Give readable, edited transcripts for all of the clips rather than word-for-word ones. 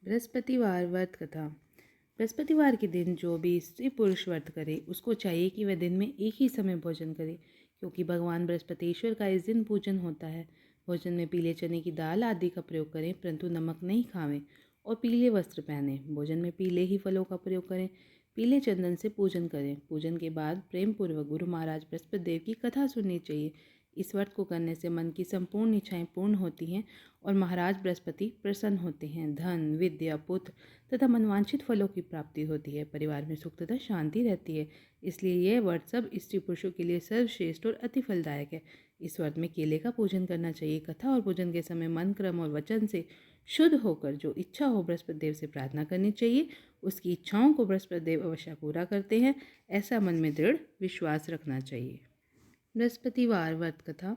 बृहस्पतिवार व्रत कथा। बृहस्पतिवार के दिन जो भी स्त्री पुरुष व्रत करे उसको चाहिए कि वह दिन में एक ही समय भोजन करे, क्योंकि भगवान बृहस्पतिश्वर का इस दिन पूजन होता है। भोजन में पीले चने की दाल आदि का प्रयोग करें, परंतु नमक नहीं खावें और पीले वस्त्र पहनें। भोजन में पीले ही फलों का प्रयोग करें। पीले चंदन से पूजन करें। पूजन के बाद प्रेम पूर्वक गुरु महाराज बृहस्पति देव की कथा सुननी चाहिए। इस व्रत को करने से मन की संपूर्ण इच्छाएं पूर्ण होती हैं और महाराज बृहस्पति प्रसन्न होते हैं। धन, विद्या, पुत्र तथा मनवांछित फलों की प्राप्ति होती है। परिवार में सुख तथा शांति रहती है। इसलिए यह व्रत सब स्त्री पुरुषों के लिए सर्वश्रेष्ठ और अति फलदायक है। इस व्रत में केले का पूजन करना चाहिए। कथा और पूजन के समय मन, क्रम और वचन से शुद्ध होकर जो इच्छा हो बृहस्पति देव से प्रार्थना करनी चाहिए। उसकी इच्छाओं को बृहस्पति देव अवश्य पूरा करते हैं, ऐसा मन में दृढ़ विश्वास रखना चाहिए। बृहस्पतिवार व्रत कथा।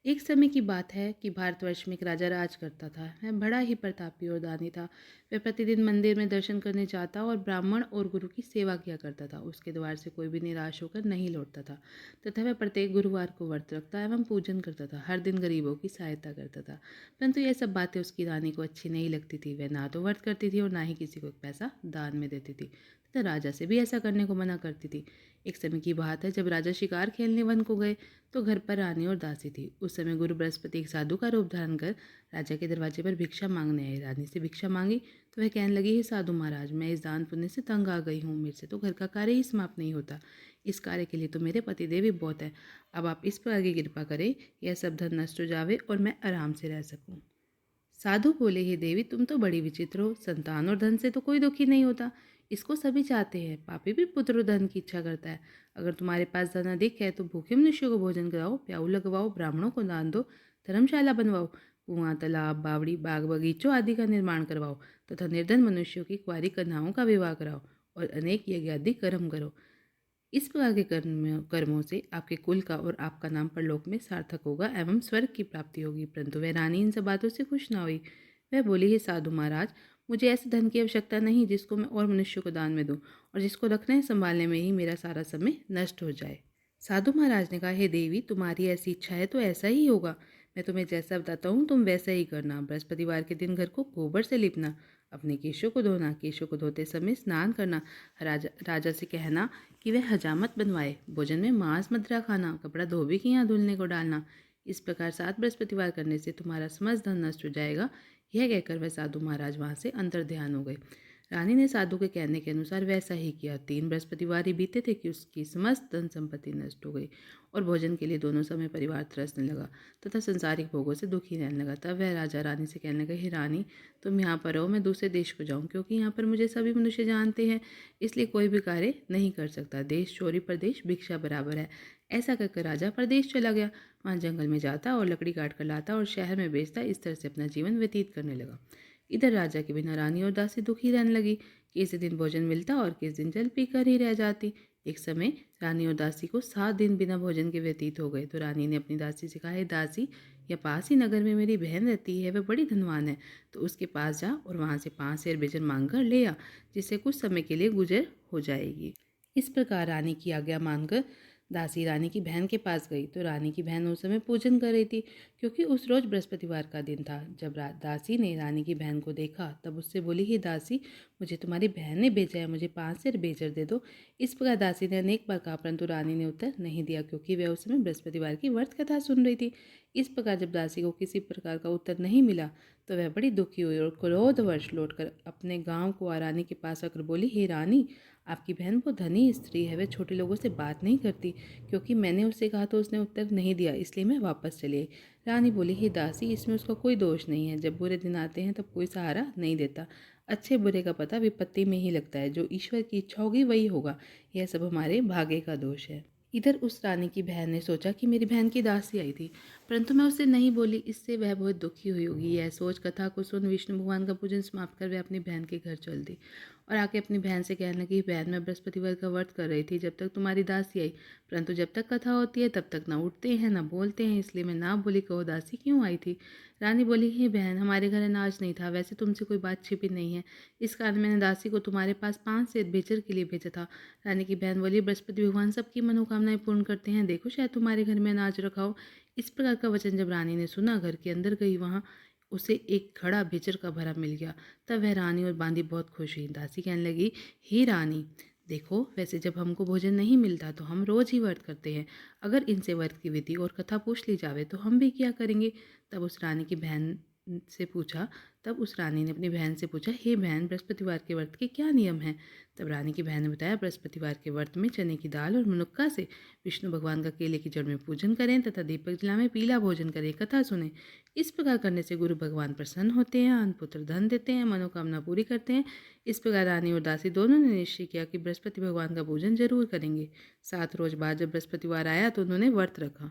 एक समय की बात है कि भारतवर्ष में एक राजा राज करता था। वह बड़ा ही प्रतापी और दानी था। वह प्रतिदिन मंदिर में दर्शन करने जाता और ब्राह्मण और गुरु की सेवा किया करता था। उसके द्वार से कोई भी निराश होकर नहीं लौटता था तथा वह प्रत्येक गुरुवार को व्रत रखता एवं पूजन करता था। हर दिन गरीबों की सहायता करता था। परंतु यह सब बातें उसकी रानी को अच्छी नहीं लगती थी। वह ना तो व्रत करती थी और ना ही किसी को पैसा दान में देती थी तथा राजा से भी ऐसा करने को मना करती थी। एक समय की बात है, जब राजा शिकार खेलने वन को गए तो घर पर रानी और दासी थी। उस समय गुरु बृहस्पति एक साधु का रूप धारण कर राजा के दरवाजे पर भिक्षा मांगने आए। रानी से भिक्षा मांगी तो वह कहने लगी, हे साधु महाराज, मैं इस दान पुण्य से तंग आ गई हूँ। मेरे से तो घर का कार्य ही समाप्त नहीं होता। इस कार्य के लिए तो मेरे पति देव ही बहुत है। अब आप इस प्रकार की कृपा करें, यह सब धन नष्ट हो जावे और मैं आराम से रह सकूँ। साधु बोले, हे देवी, तुम तो बड़ी विचित्र हो। संतान और धन से तो कोई दुखी नहीं होता, इसको सभी चाहते हैं। पापी भी पुत्र और धन की इच्छा करता है। अगर तुम्हारे पास धन अधिक है तो भूखे मनुष्यों को भोजन कराओ, प्याऊ लगवाओ, ब्राह्मणों को दान दो, धर्मशाला बनवाओ, कुआं, तालाब, बावड़ी, बाग बगीचों आदि का निर्माण करवाओ तथा निर्धन मनुष्यों की कुंवारी कन्याओं का विवाह कराओ और अनेक यज्ञ आदि कर्म करो। इस प्रकार के कर्मों से आपके कुल का और आपका नाम परलोक में सार्थक होगा एवं स्वर्ग की प्राप्ति होगी। परंतु वह रानी इन सब बातों से खुश न हुई। वह बोली, हे साधु महाराज, मुझे ऐसे धन की आवश्यकता नहीं जिसको मैं और मनुष्यों को दान में दूं और जिसको रखने संभालने में ही मेरा सारा समय नष्ट हो जाए। साधु महाराज ने कहा, हे देवी, तुम्हारी ऐसी इच्छा है तो ऐसा ही होगा। मैं तुम्हें जैसा बताता हूँ तुम वैसा ही करना। बृहस्पतिवार के दिन घर को गोबर से लिपना, अपने केशों को धोना, केशों को धोते समय स्नान करना, राजा से कहना कि वह हजामत बनवाए, भोजन में मांस मदिरा खाना, कपड़ा धोबी के यहाँ धुलने को डालना। इस प्रकार 7 बृहस्पतिवार करने से तुम्हारा समस्त धन नष्ट हो जाएगा। यह कहकर वह साधु महाराज वहाँ से अंतर ध्यान हो गए। रानी ने साधु के कहने के अनुसार वैसा ही किया। 3 बृहस्पतिवार ही बीते थे कि उसकी समस्त धन संपत्ति नष्ट हो गई और भोजन के लिए दोनों समय परिवार तरसने लगा तथा संसारिक भोगों से दुखी रहने लगा। तब वह राजा रानी से कहने लगा, हे रानी, तुम यहाँ पर रहो, मैं दूसरे देश को जाऊँ, क्योंकि यहाँ पर मुझे सभी मनुष्य जानते हैं, इसलिए कोई भी कार्य नहीं कर सकता। देश चोरी प्रदेश भिक्षा बराबर है। ऐसा कहकर राजा प्रदेश चला गया। वहाँ जंगल में जाता और लकड़ी काट कर लाता और शहर में बेचता। इस तरह से अपना जीवन व्यतीत करने लगा। इधर राजा के बिना रानी और दासी दुखी रहने लगी। किसी दिन भोजन मिलता और किस दिन जल पीकर ही रह जाती। एक समय रानी और दासी को 7 दिन बिना भोजन के व्यतीत हो गए। तो रानी ने अपनी दासी से कहा, हे दासी, या पास ही नगर में मेरी बहन रहती है, वह बड़ी धनवान है, तो उसके पास जा और वहाँ से 5 सेर बेचन मांग कर ले आ, जिससे कुछ समय के लिए गुजर हो जाएगी। इस प्रकार रानी की आज्ञा मानकर दासी रानी की बहन के पास गई। तो रानी की बहन उस समय पूजन कर रही थी, क्योंकि उस रोज बृहस्पतिवार का दिन था। जब दासी ने रानी की बहन को देखा तब उससे बोली, हे दासी, मुझे तुम्हारी बहन ने भेजा है, मुझे 5 सेर बेचर दे दो। इस प्रकार दासी ने अनेक बार कहा, परंतु रानी ने उत्तर नहीं दिया, क्योंकि वह उस समय बृहस्पतिवार की व्रत कथा सुन रही थी। इस प्रकार जब दासी को किसी प्रकार का उत्तर नहीं मिला तो वह बड़ी दुखी हुई और क्रोधवश लौटकर अपने गांव को रानी के पास आकर बोली, हे रानी, आपकी बहन बहुत धनी स्त्री है, वह छोटे लोगों से बात नहीं करती, क्योंकि मैंने उससे कहा तो उसने उत्तर नहीं दिया, इसलिए मैं वापस चली आई। रानी बोली, हे दासी, इसमें उसका कोई दोष नहीं है। जब बुरे दिन आते हैं तब कोई सहारा नहीं देता। अच्छे बुरे का पता विपत्ति में ही लगता है। जो ईश्वर की इच्छा होगी वही होगा। यह सब हमारे भाग्य का दोष है। इधर उस रानी की बहन ने सोचा कि मेरी बहन की दासी आई थी, परंतु मैं उससे नहीं बोली, इससे वह बहुत दुखी हुई होगी। यह सोच कथा को सुन विष्णु भगवान का पूजन समाप्त कर वह अपनी बहन के घर चल दी और आके अपनी बहन से कहने लगी, बहन, मैं बृहस्पतिवार का व्रत कर रही थी जब तक तुम्हारी दासी आई, परंतु जब तक कथा होती है तब तक ना उठते हैं ना बोलते हैं, इसलिए मैं ना बोली। कहो दासी, क्यों आई थी? रानी बोली, हे बहन, हमारे घर अनाज नहीं था, वैसे तुमसे कोई बात छिपी नहीं है, इस कारण मैंने दासी को तुम्हारे पास 5 सेर बेचर के लिए भेजा था। रानी की बहन बोली, बृहस्पति भगवान सबकी मनोकामनाएं पूर्ण करते हैं, देखो शायद तुम्हारे घर में अनाज रखा हो। इस प्रकार का वचन जब रानी ने सुना, घर के अंदर गई, वहाँ उसे एक खड़ा बिचर का भरा मिल गया। तब वह रानी और बांदी बहुत खुश हुई। दासी कहने लगी, हे रानी, देखो, वैसे जब हमको भोजन नहीं मिलता तो हम रोज ही व्रत करते हैं। अगर इनसे व्रत की विधि और कथा पूछ ली जावे तो हम भी क्या करेंगे। तब उस रानी की बहन से पूछा तब उस रानी ने अपनी बहन से पूछा, हे बहन, बृहस्पतिवार के व्रत के क्या नियम हैं। तब रानी की बहन ने बताया, बृहस्पतिवार के व्रत में चने की दाल और मुनक्का से विष्णु भगवान का केले की जड़ में पूजन करें तथा दीपक जला में पीला भोजन करें, कथा सुने। इस प्रकार करने से गुरु भगवान प्रसन्न होते हैं, अन्न पुत्र धन देते हैं, मनोकामना पूरी करते हैं। इस प्रकार रानी और दासी दोनों ने निश्चय किया कि बृहस्पति भगवान का पूजन जरूर करेंगे। 7 रोज बाद जब बृहस्पतिवार आया तो उन्होंने व्रत रखा।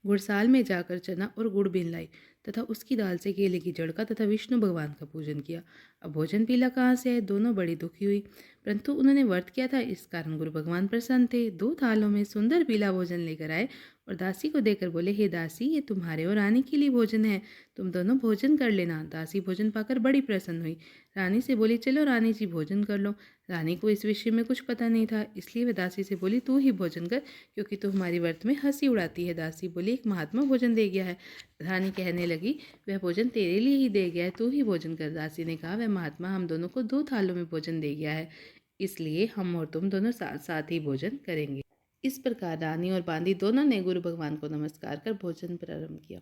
गुड़साल में जाकर चना और गुड़ बीन लाई तथा उसकी दाल से केले की जड़ का तथा विष्णु भगवान का पूजन किया। अब भोजन पीला कहाँ से आए, दोनों बड़ी दुखी हुई, परंतु उन्होंने व्रत किया था, इस कारण गुरु भगवान प्रसन्न थे। 2 थालों में सुंदर पीला भोजन लेकर आए और दासी को देकर बोले, हे दासी, ये तुम्हारे और रानी के लिए भोजन है, तुम दोनों भोजन कर लेना। दासी भोजन पाकर बड़ी प्रसन्न हुई। रानी से बोली, चलो रानी जी भोजन कर लो। रानी को इस विषय में कुछ पता नहीं था, इसलिए वह दासी से बोली, तू ही भोजन कर, क्योंकि तू हमारी व्रत में हंसी उड़ाती है। दासी बोली, एक महात्मा भोजन दे गया है। रानी कहने लगी, वह भोजन तेरे लिए ही दे गया है, तू ही भोजन कर। दासी ने कहा, वह महात्मा हम दोनों को 2 थालों में भोजन दे गया है, इसलिए हम और तुम दोनों साथ साथ ही भोजन करेंगे। इस प्रकार रानी और बांदी दोनों ने गुरु भगवान को नमस्कार कर भोजन प्रारंभ किया।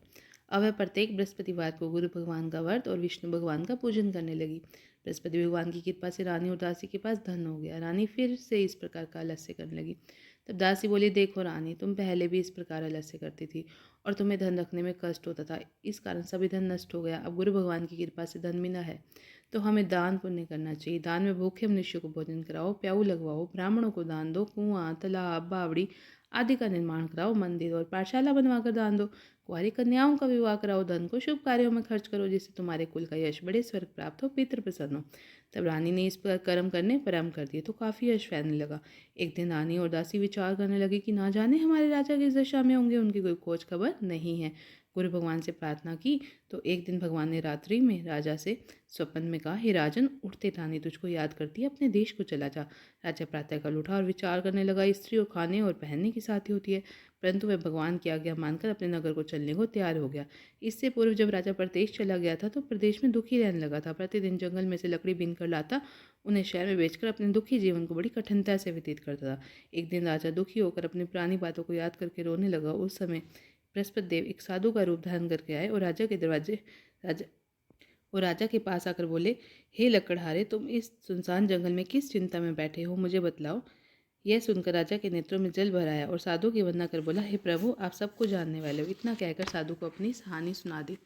अब वह प्रत्येक बृहस्पतिवार को गुरु भगवान का व्रत और विष्णु भगवान का पूजन करने लगी। बृहस्पति भगवान की कृपा से रानी और दासी के पास धन हो गया। रानी फिर से इस प्रकार का आलस्य करने लगी। तब दासी बोली, देखो रानी, तुम पहले भी इस प्रकार आलस्य करती थी और तुम्हें धन रखने में कष्ट होता था, इस कारण सभी धन नष्ट हो गया। अब गुरु भगवान की कृपा से धन मिला है तो हमें दान पुण्य करना चाहिए। दान में भूखे मनुष्यों को भोजन कराओ, प्याऊ लगवाओ, ब्राह्मणों को दान दो, कुआं, तालाब, बावड़ी आदि का निर्माण कराओ, मंदिर और पाठशाला बनवाकर दान दो, कुंवारी कन्याओं का विवाह कराओ, धन को शुभ कार्यों में खर्च करो, जिससे तुम्हारे कुल का यश बढ़े, स्वर्ग प्राप्त हो, पितृ प्रसन्न हो। तब रानी ने इस पर कर्म करने प्रारंभ कर दिए तो काफ़ी यश फैलने लगा। एक दिन रानी और दासी विचार करने लगी कि ना जाने हमारे राजा किस दशा में होंगे, उनकी कोई खोज खबर नहीं है। गुरु भगवान से प्रार्थना की तो एक दिन भगवान ने रात्रि में राजा से स्वप्न में कहा, हे राजन, उठते रानी तुझको याद करती है, अपने देश को चला जा। राजा प्रातःकाल उठा और विचार करने लगा, स्त्री और खाने और पहनने की साथी होती है, परंतु वह भगवान की आज्ञा मानकर अपने नगर को चलने को तैयार हो गया। इससे पूर्व जब राजा प्रदेश चला गया था तो प्रदेश में दुखी रहने लगा था। प्रतिदिन जंगल में से लकड़ी बीन कर लाता, उन्हें शहर में बेचकर अपने दुखी जीवन को बड़ी कठिनता से व्यतीत करता था। एक दिन राजा दुखी होकर अपनी पुरानी बातों को याद करके रोने लगा। उस समय बृहस्पति देव एक साधु का रूप धारण करके आए और राजा के पास आकर बोले, हे लकड़हारे, तुम इस सुनसान जंगल में किस चिंता में बैठे हो, मुझे बतलाओ। यह सुनकर राजा के नेत्रों में जल भर आया और साधु की वंदना कर बोला, हे प्रभु, आप सबको जानने वाले हो। इतना कहकर साधु को अपनी कहानी सुना दी।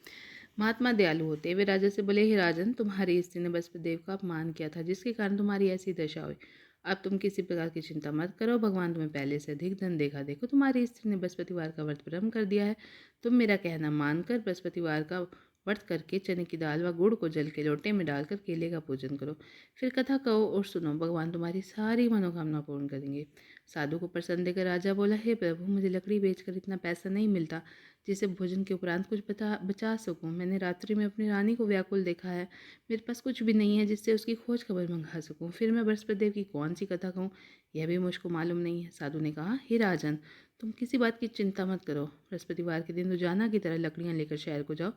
महात्मा दयालु होते वे राजा से बोले, हे राजन, तुम्हारी स्त्री ने बृहस्पति देव का अपमान किया था, जिसके कारण तुम्हारी ऐसी दशा हुई। अब तुम किसी प्रकार की चिंता मत करो, भगवान तुम्हें पहले से अधिक धन देगा। देखो, तुम्हारी स्त्री ने बृहस्पतिवार का व्रत प्रारंभ कर दिया है। तुम मेरा कहना मानकर बृहस्पतिवार का व्रत करके चने की दाल व गुड़ को जल के लोटे में डालकर केले का पूजन करो, फिर कथा कहो और सुनो, भगवान तुम्हारी सारी मनोकामना पूर्ण करेंगे। साधु को प्रसन्न देकर राजा बोला, हे प्रभु, मुझे लकड़ी बेचकर इतना पैसा नहीं मिलता जिससे भोजन के उपरांत कुछ बचा सकूं। मैंने रात्रि में अपनी रानी को व्याकुल देखा है, मेरे पास कुछ भी नहीं है जिससे उसकी खोज खबर मंगा सकूं। फिर मैं बृहस्पति देव की कौन सी कथा कहूँ, यह भी मुझको मालूम नहीं है। साधु ने कहा, हे राजन, तुम किसी बात की चिंता मत करो। बृहस्पतिवार के दिन रोजाना की तरह लकड़ियाँ लेकर शहर को जाओ,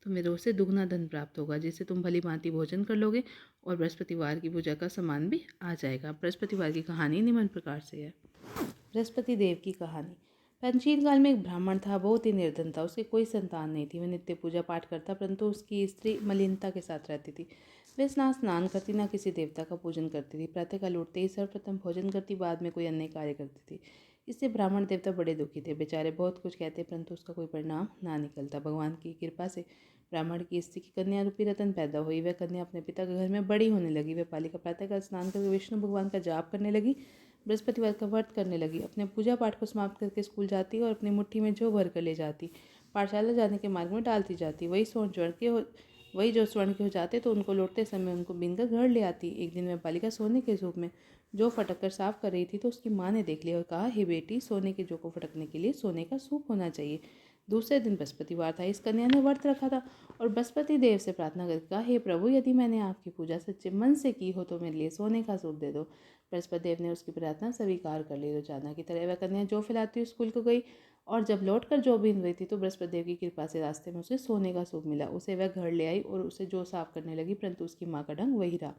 तुम्हें रोज से दुगना धन प्राप्त होगा, जिससे तुम भली भांति भोजन कर लोगे और बृहस्पतिवार की पूजा का सामान भी आ जाएगा। बृहस्पतिवार की कहानी निम्न प्रकार से है। बृहस्पति देव की कहानी। प्राचीन काल में एक ब्राह्मण था, बहुत ही निर्धन था, उसकी कोई संतान नहीं थी। वह नित्य पूजा पाठ करता, परंतु उसकी स्त्री मलिनता के साथ रहती थी। वह ना स्नान करती, ना किसी देवता का पूजन करती थी। प्रातःकाल उठते ही सर्वप्रथम भोजन करती, बाद में कोई अन्य कार्य करती थी। इससे ब्राह्मण देवता बड़े दुखी थे, बेचारे बहुत कुछ कहते, परंतु उसका कोई परिणाम ना निकलता। भगवान की कृपा से ब्राह्मण की स्त्री की कन्या रूपी रतन पैदा हुई। वह कन्या अपने पिता के घर में बड़ी होने लगी। वह बालिका प्रातःकाल स्नान करके विष्णु भगवान का जाप करने लगी, बृहस्पतिवार का व्रत करने लगी, अपने पूजा पाठ को समाप्त करके स्कूल जाती और अपनी मुट्ठी में जौ भर कर ले जाती। पाठशाला जाने के मार्ग में डालती जाती। वही जो स्वर्ण के हो जाते तो उनको लौटते समय उनको बीनकर घर ले आती। एक दिन वह बालिका सोने के सूप में जौ फटक कर साफ कर रही थी तो उसकी माँ ने देख लिया और कहा, हे बेटी, सोने के जौ को फटकने के लिए सोने का सूप होना चाहिए। दूसरे दिन बृहस्पतिवार था। इस कन्या ने व्रत रखा था और बृहस्पति देव से प्रार्थना करके कहा, हे प्रभु, यदि मैंने आपकी पूजा सच्चे मन से की हो तो मेरे लिए सोने का सूप दे दो। बृहस्पति देव ने उसकी प्रार्थना स्वीकार कर ली। रोजाना की तरह वह कन्या जौ फैलाती हुई स्कूल को गई और जब लौटकर जौ बीन रही थी तो बृहस्पति देव की कृपा से रास्ते में उसे सोने का सूप मिला। उसे वह घर ले आई और उसे जौ साफ करने लगी, परंतु उसकी माँ का ढंग वही रहा।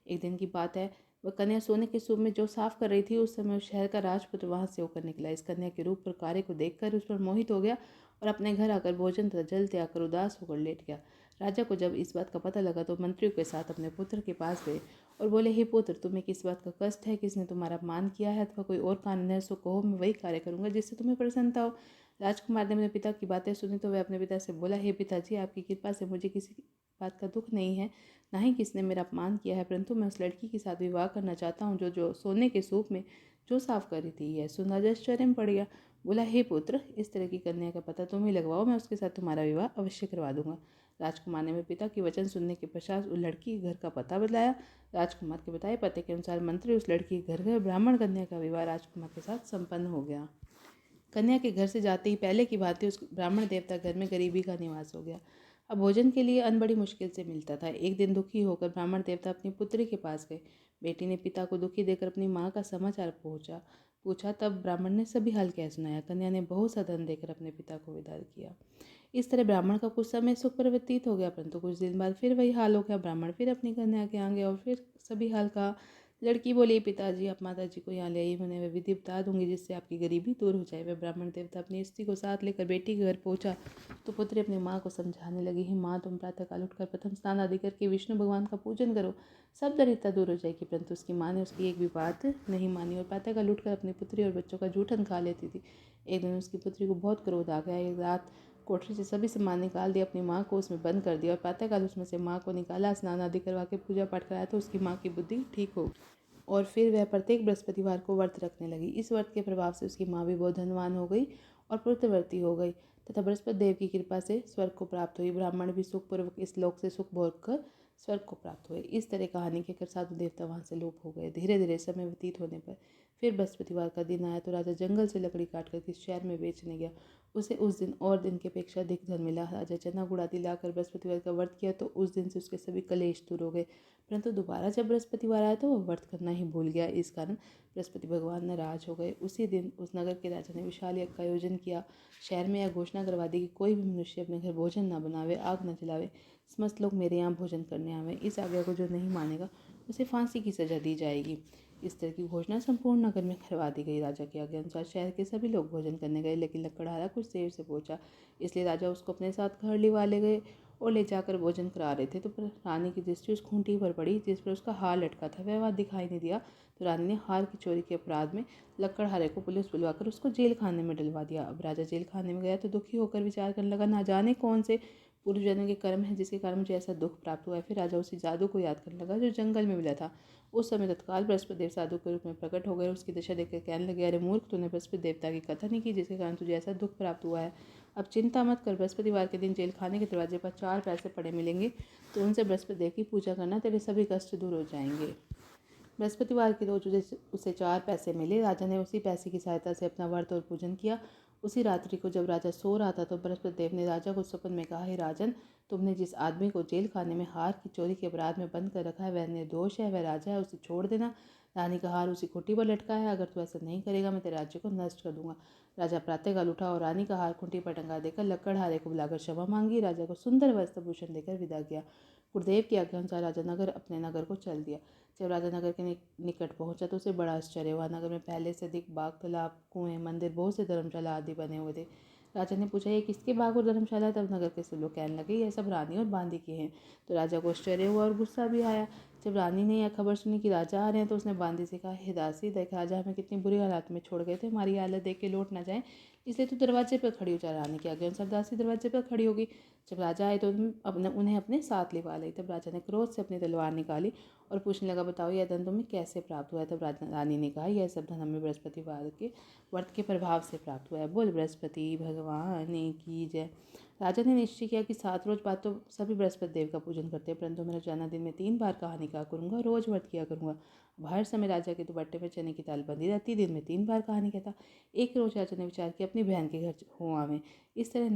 एक दिन की बात है, वह कन्या सोने के सूप में जो साफ कर रही थी, उस समय उस शहर का राजपुत्र वहां से होकर निकला। इस कन्या के रूप पर कार्य को देखकर उस पर मोहित हो गया और अपने घर आकर भोजन तथा जल त्याग कर उदास होकर लेट गया। राजा को जब इस बात का पता लगा तो मंत्रियों के साथ अपने पुत्र के पास गए और बोले, हे पुत्र, तुम्हें किस बात का कष्ट है? किसने तुम्हारा अपमान किया है अथवा कोई और कारण है? सो कहो, मैं वही कार्य करूंगा जिससे तुम्हें प्रसन्नता हो। राजकुमार ने अपने पिता की बातें सुनी तो वह अपने पिता से बोला, हे पिताजी, आपकी कृपा से मुझे किसी बात का दुख नहीं है, ना ही किसने मेरा अपमान किया है, परंतु मैं उस लड़की के साथ विवाह करना चाहता हूँ जो सोने के सूप में जो साफ कर रही थी। यह सुन राजा आश्चर्य में पड़ गया। बोला, हे पुत्र, इस तरह की कन्या का पता तुम ही लगवाओ, मैं उसके साथ तुम्हारा विवाह अवश्य करवा दूंगा। राजकुमार ने अपने पिता की वचन सुनने के पश्चात उस लड़की के घर का पता बतलाया। राजकुमार के बताए पते के अनुसार मंत्री उस लड़की के घर गए। ब्राह्मण कन्या का विवाह राजकुमार के साथ संपन्न हो गया। कन्या के घर से जाते ही पहले की भांति उस ब्राह्मण देवता घर में गरीबी का निवास हो गया। अब भोजन के लिए अन्न बड़ी मुश्किल से मिलता था। एक दिन दुखी होकर ब्राह्मण देवता अपनी पुत्री के पास गए। बेटी ने पिता को दुखी देकर अपनी माँ का समाचार पूछा। तब ब्राह्मण ने सभी हाल कह सुनाया। कन्या ने बहुत सा धन देकर अपने पिता को विदा किया। इस तरह ब्राह्मण का कुछ समय सुख पर व्यतीत हो गया, परंतु कुछ दिन बाद फिर वही हाल हो गया। ब्राह्मण फिर अपनी कन्या के यहाँ गया और फिर सभी हाल कहा। लड़की बोली, पिताजी, आप माता जी को यहाँ ले आई, उन्हें वह विधि बता दूंगी जिससे आपकी गरीबी दूर हो जाए। वह ब्राह्मण देवता अपनी स्त्री को साथ लेकर बेटी के घर पहुंचा तो पुत्री अपनी माँ को समझाने लगी, हे माँ, तुम प्रातःकाल उठकर प्रथम स्नान आदि करके विष्णु भगवान का पूजन करो, सब दरिद्रता दूर हो जाएगी। परंतु उसकी माँ ने उसकी एक भी बात नहीं मानी और प्रातःकाल उठकर अपनी पुत्री और बच्चों का जूठन खा लेती थी। एक दिन उसकी पुत्री को बहुत क्रोध आ गया। एक रात कोठरी से सभी सामान निकाल दिया, अपनी माँ को उसमें बंद कर दिया और प्रातःकाल उसमें से माँ को निकाला, स्नान आदि करवा के पूजा पाठ कराया तो उसकी माँ की बुद्धि ठीक हो और फिर वह प्रत्येक बृहस्पतिवार को व्रत रखने लगी। इस व्रत के प्रभाव से उसकी माँ भी बहुत धनवान हो गई और पुत्रवती हो गई तथा बृहस्पति देव की कृपा से स्वर्ग को प्राप्त हुई। ब्राह्मण भी सुखपूर्वक इस लोक से सुख भोग कर स्वर्ग को प्राप्त हुए। इस तरह कहानी कहकर साधु देवता वहाँ से लोप हो गए। धीरे धीरे समय व्यतीत होने पर फिर बृहस्पतिवार का दिन आया तो राजा जंगल से लकड़ी काट कर किस शहर में बेचने गया। उसे उस दिन और दिन की अपेक्षा अधिक धन मिला। राजा चना गुड़ आदि लाकर बृहस्पतिवार का व्रत किया तो उस दिन से उसके सभी कलेश दूर हो गए, परंतु दोबारा जब बृहस्पतिवार आया तो वह व्रत करना ही भूल गया। इस कारण बृहस्पति भगवान नाराज हो गए। उसी दिन उस नगर के राजा ने विशाल यज्ञ का आयोजन किया। शहर में यह घोषणा करवा दी कि कोई भी मनुष्य अपने घर भोजन न बनावे, आग न जलावे, समस्त लोग मेरे यहाँ भोजन करने आवे। इस आज्ञा को जो नहीं मानेगा उसे फांसी की सजा दी जाएगी। इस तरह की घोषणा संपूर्ण नगर में करवा दी गई। राजा के आज्ञा अनुसार शहर के सभी लोग भोजन करने गए, लेकिन लकड़हारा कुछ देर से पहुंचा, इसलिए राजा उसको अपने साथ घर लिवा ले गए और ले जाकर भोजन करा रहे थे तो रानी की दृष्टि उस खूंटी पर पड़ी जिस पर उसका हार लटका था। वह वहाँ दिखाई नहीं दिया तो रानी ने हार की चोरी के अपराध में लकड़हारे को पुलिस बुलवाकर उसको जेल खाने में डलवा दिया। अब राजा जेल खाने में गया तो दुखी होकर विचार करने लगा, ना जाने कौन से पूर्व जन्म के कर्म है जिसके कारण मुझे ऐसा दुख प्राप्त हुआ है। फिर राजा उसी जादू को याद करने लगा जो जंगल में मिला था। उस समय तत्काल बृहस्पति देव साधु के रूप में प्रकट हो गए। उसकी दशा देखकर कहने लगे, अरे मूर्ख, तूने बृहस्पति देवता की कथा नहीं की जिसके कारण तुझे ऐसा दुख प्राप्त हुआ है। अब चिंता मत कर, बृहस्पतिवार के दिन जेल खाने के दरवाजे पर 4 पैसे पड़े मिलेंगे तो उनसे बृहस्पति देव की पूजा करना, तेरे सभी कष्ट दूर हो जाएंगे। बृहस्पतिवार के रोज उसे 4 पैसे मिले। राजा ने उसी पैसे की सहायता से अपना व्रत और पूजन किया। उसी रात्रि को जब राजा सो रहा था तो बृहस्पति देव ने राजा को स्वप्न में कहा, हे राजन, तुमने जिस आदमी को जेल खाने में हार की चोरी के अपराध में बंद कर रखा है वह निर्दोष है, वह राजा है, उसे छोड़ देना। रानी का हार उसी खूंटी पर लटका है, अगर तू ऐसा नहीं करेगा मैं तेरे राज्य को नष्ट कर दूंगा। राजा प्रातःकाल उठा और रानी का हार खूंटी पर टंगा देकर लकड़हारे को बुलाकर क्षमा मांगी। राजा को सुंदर वस्त्र भूषण देकर विदा किया। गुरुदेव की आज्ञा अनुसार राजा अपने नगर को चल दिया। जब राजा नगर के निकट पहुंचा तो उसे बड़ा आश्चर्य हुआ। नगर में पहले से अधिक बाग, तालाब, कुएं, मंदिर, बहुत से धर्मशाला आदि बने हुए थे। राजा ने पूछा, ये किसके बाग और धर्मशाला है? तब नगर के सब लोग कहने लगे, ये सब रानी और बांदी के हैं। तो राजा को आश्चर्य हुआ और गुस्सा भी आया। जब रानी ने यह खबर सुनी कि राजा आ रहे हैं तो उसने बांदी से कहा, हे दासी, देख राजा हमें कितनी बुरी हालत में छोड़ गए थे, हमारी हालत देख के लौट ना जाए, इसलिए तू दरवाजे पर खड़ी हो जा। रानी की आज्ञा अनुसार दासी दरवाजे पर खड़ी होगी। जब राजा आए तो उन्हें अपने साथ लिवा ली। तब राजा ने क्रोध से अपनी तलवार निकाली और पूछने लगा, बताओ यह धन तुम्हें कैसे प्राप्त हुआ है? तब रानी ने कहा, यह सब धन हमें बृहस्पतिवार के व्रत के प्रभाव से प्राप्त हुआ है। बोल बृहस्पति भगवान की जय। राजा ने निश्चय किया कि 7 रोज बाद तो सभी बृहस्पति देव का पूजन करते हैं, परंतु मैं रोजाना दिन में 3 बार कहानी कहा करूँगा, रोज व्रत किया करूँगा। अब हर समय राजा के दुपट्टे में चने की दाल बंधी रहती, दिन में 3 बार कहानी कहता। एक रोज राजा ने विचार किया अपनी बहन के घर हो आवें। इस तरह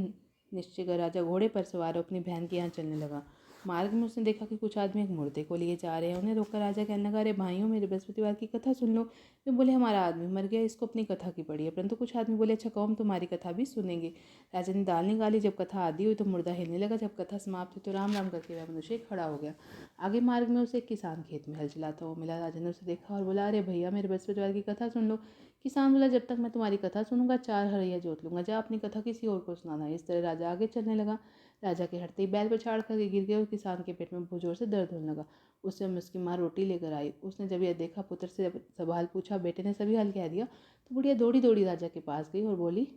निश्चय कर राजा घोड़े पर सवार हो अपनी बहन के यहाँ चलने लगा। मार्ग में उसने देखा कि कुछ आदमी एक मुर्दे को लिए जा रहे हैं। उन्हें रोककर राजा कहने लगा, अरे भाइयों, मेरे बृहस्पतिवार की कथा सुन लो। वे बोले, हमारा आदमी मर गया, इसको अपनी कथा की पड़ी है। परंतु कुछ आदमी बोले, अच्छा कौम तुम्हारी कथा भी सुनेंगे। राजा ने दाल निकाली, जब कथा आधी हुई तो मुर्दा हिलने लगा। जब कथा समाप्त हुई तो राम राम करके वह मनुष्य खड़ा हो गया। आगे मार्ग में उसे एक किसान खेत में हल चलाता हुआ मिला। राजा ने उसे देखा और बोला, अरे भैया, मेरे बृहस्पतिवार की कथा सुन लो। किसान बोला, जब तक मैं तुम्हारी कथा सुनूंगा 4 हरैया जोत लूंगा, जा अपनी कथा किसी और को सुनाना। इस तरह राजा आगे चलने लगा। राजा के हटते ही बैल पर छाड़ करके गिर गया और किसान के पेट में बहुत जोर से दर्द होने लगा। उस समय उसकी माँ रोटी लेकर आई। उसने जब यह देखा, पुत्र से जब सवाल पूछा, बेटे ने सभी हाल कह दिया, तो बुढ़िया दौड़ी दौड़ी राजा के पास गई और बोली,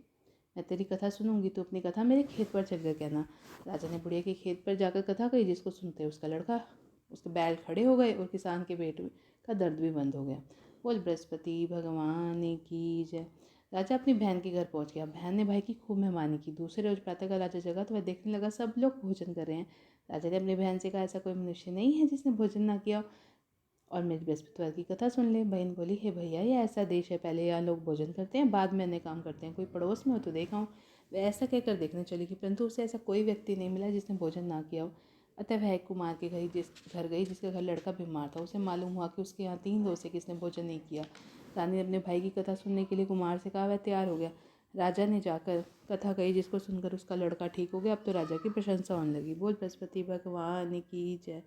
मैं तेरी कथा सुनूंगी, तो अपनी कथा मेरे खेत पर चलकर कहना। राजा ने बुढ़िया के खेत पर जाकर कथा कही, जिसको सुनते उसका लड़का उसके बैल खड़े हो गए और किसान के पेट का दर्द भी बंद हो गया। बोल बृहस्पति भगवान की जय। राजा अपनी बहन के घर पहुंच गया। बहन ने भाई की खूब मेहमानी की। दूसरे रोज प्रातःकाल राजा जगा तो वह देखने लगा सब लोग भोजन कर रहे हैं। राजा ने अपनी बहन से कहा, ऐसा कोई मनुष्य नहीं है जिसने भोजन ना किया और मेरी बृहस्पतिवार की कथा सुन ले। बहन बोली, हे भैया, ये ऐसा देश है, पहले यहाँ लोग भोजन करते हैं, बाद में अन्य काम करते हैं। कोई पड़ोस में हो तो देखा हूँ। वह ऐसा कहकर देखने चली गई, परंतु उसे ऐसा कोई व्यक्ति नहीं मिला जिसने भोजन ना किया हो। अतः वह एक कुमार के घर गई जिसके घर लड़का बीमार था। उसे मालूम हुआ कि उसके यहाँ 3 रोज से किसने भोजन नहीं किया। रानी ने अपने भाई की कथा सुनने के लिए कुमार से कहा। वह तैयार हो गया। राजा ने जाकर कथा कही, जिसको सुनकर उसका लड़का ठीक हो गया। अब तो राजा की प्रशंसा होने लगी। बोल बृहस्पति भगवान की जय।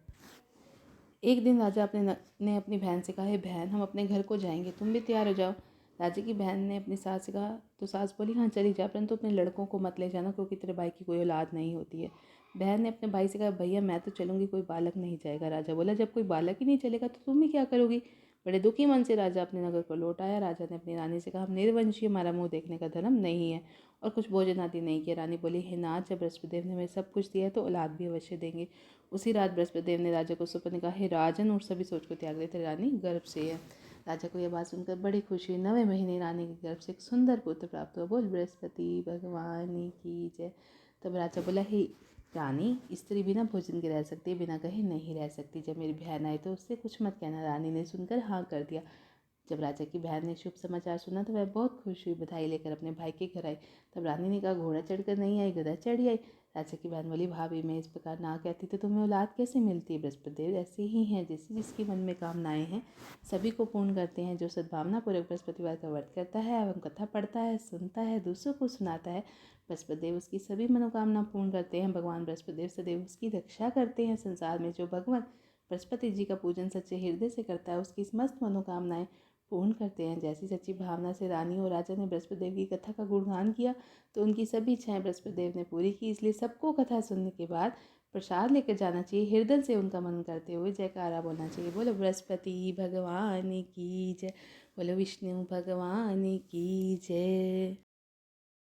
एक दिन राजा ने अपनी बहन से कहा, हे बहन, हम अपने घर को जाएंगे, तुम भी तैयार हो जाओ। राजा की बहन ने अपनी सास से कहा तो सास बोली, हाँ चली जा, परंतु अपने लड़कों को मत ले जाना, क्योंकि तेरे भाई की कोई औलाद नहीं होती है। बहन ने अपने भाई से कहा, भैया मैं तो चलूँगी, कोई बालक नहीं जाएगा। राजा बोला, जब कोई बालक ही नहीं चलेगा तो तुम ही क्या करोगी। बड़े दुखी मन से राजा अपने नगर को लौट आया। राजा ने अपनी रानी से कहा, हम निर्वंशी, हमारा मुँह देखने का धर्म नहीं है, और कुछ भोजन आदि नहीं किया। रानी बोली, हे नाथ, जब बृहस्पति देव ने हमें सब कुछ दिया है तो औलाद भी अवश्य देंगे। उसी रात बृहस्पति देव ने राजा को स्वप्न कहा, हे राजन, और सभी सोच को त्याग दे, तेरी रानी गर्भ से है। राजा को यह बात सुनकर बड़ी खुशी हुई। 9वें महीने रानी के गर्भ से एक सुंदर पुत्र प्राप्त हुआ। बोल बृहस्पति भगवान की जय। तब राजा बोला, हे रानी, स्त्री बिना भोजन के रह सकती है, बिना कहे नहीं रह सकती। जब मेरी बहन आई तो उससे कुछ मत कहना। रानी ने सुनकर हाँ कर दिया। जब राजा की बहन ने शुभ समाचार सुना तो वह बहुत खुश हुई, बधाई लेकर अपने भाई के घर आई। तब रानी ने कहा, घोड़ा चढ़कर नहीं आई, गधा चढ़ी आई। राजा की बहन बोली, भाभी, मैं इस प्रकार ना कहती तो तुम्हें औलाद कैसे मिलती है। बृहस्पति देव ऐसे ही हैं, जैसे जिसके मन में कामनाएं हैं सभी को पूर्ण करते हैं। जो सद्भावना पूर्वक बृहस्पतिवार का व्रत करता है एवं कथा पढ़ता है, सुनता है, दूसरों को सुनाता है, बृहस्पति देव उसकी सभी मनोकामना पूर्ण करते हैं। भगवान बृहस्पति देव सदैव उसकी रक्षा करते हैं। संसार में जो भगवान बृहस्पति जी का पूजन सच्चे हृदय से करता है, उसकी समस्त मनोकामनाएं पूर्ण करते हैं। जैसी सच्ची भावना से रानी और राजा ने बृहस्पति देव की कथा का गुणगान किया तो उनकी सभी इच्छाएं बृहस्पति देव ने पूरी की। इसलिए सबको कथा सुनने के बाद प्रसाद लेकर जाना चाहिए, हृदय से उनका मन करते हुए जयकारा बोलना चाहिए। बोलो बृहस्पति भगवान की जय। बोलो विष्णु भगवान की जय।